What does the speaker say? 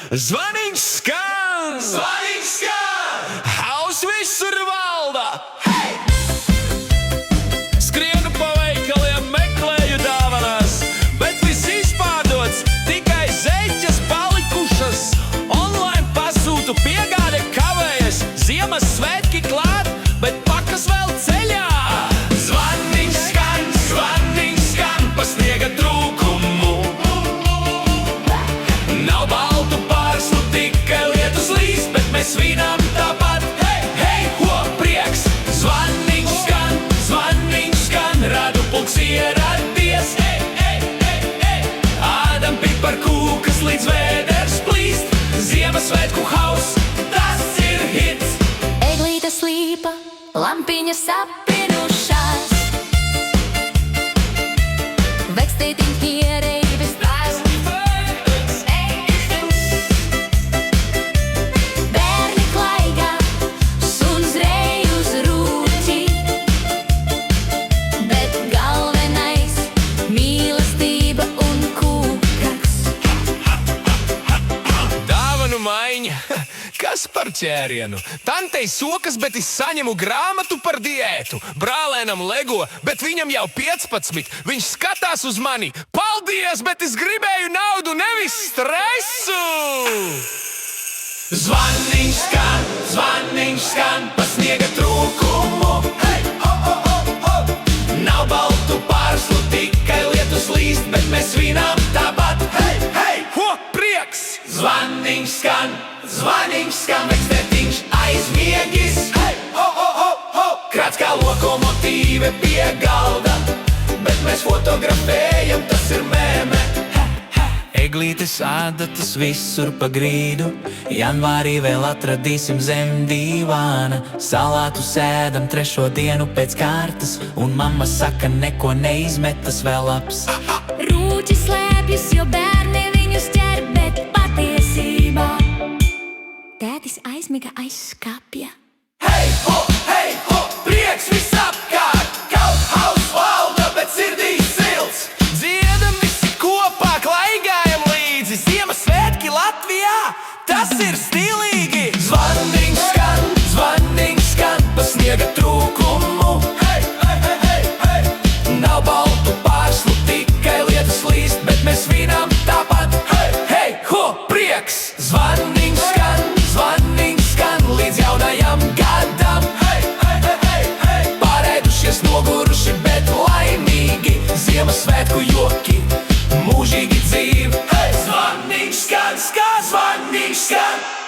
Zvaniņš skan! Zvaniņš skan! Hauss visur valda! Hey! Skrienu pa veikaliem, meklēju dāvanas, bet viss izpārdots, tikai zeķes palikušas. Online pasūtu piegāde kavējas, Ziemassvētki klāt, bet pakas vēl ceļā. Zvaniņš skan, pa sniega trūkumu. Nav baltu pārslu, tikai lietus līst, bet mēs svinam tāpat. Hei, hei, ko prieks! Zvaniņš skan, radu pulks ieradies. Hei, hei, hei, hei! Ādam piparkūkas līdz vēders plīst. Ziemassvētku hauss, tas ir hits. Eglīte slīpa, lampiņas sapinušās. Vekstītiņ ierēvis tās. Bērni klaigā, suns rej uz rūķi. Bet galvenais mīlestība un kūkaks. Dāvanu maiņa, kas par ķērienu? Tantei sokas, bet es saņemu grāmatu par diētu. Brālēnam lego, bet viņam jau 15. Viņš skatās uz mani. Paldies, bet es gribēju naudu, nevis stresu! Zvaniņš skan, pa sniega trūkumu. Hei, ho, ho, ho, ho! Nav baltu pārslu, tikai lietus līst, bet mēs svinam tāpat. Hei, hei, ko prieks! Zvaniņš skan, vekstētiņš aizmiegis. Hei, ho, ho, ho, ho! Krāts kā lokomotīve pie galda, bet mēs fotografējam, tas ir mēme. Eglītes ādatas visur pa grīdu, janvārī vēl atradīsim zem dīvāna. Salātu sēdam 3. dienu pēc kārtas, un mamma saka, neko neizmetas vēl labs. Rūķi slēpjas, jo bērni viņus ķer, bet patiesībā tētis aizmiga aiz skapja. Hei, ho, prieks visapkārt! Kaut hauss valda, bet sirdī silts! Dziedam visi kopā, klaigājam līdzi! Ziemassvētki Latvijā, tas ir stilīgi! Zvaniņš skan, pa sniega trūkumu. Hei, hei, hei, hei, hei! Nav baltu pārslu, tikai lietus līst, bet mēs svinam tāpat. Hei, hei, ho, prieks! Zvaniņš skan, līdz jaunajam gadam. Hei, hei, hei, hei, hei! Pārēdušies noguruši, bet laimīgi. Ziemassvētku joki, mūžīgi dzīve. Hei! Zvaniņš skan, zvaniņš skan!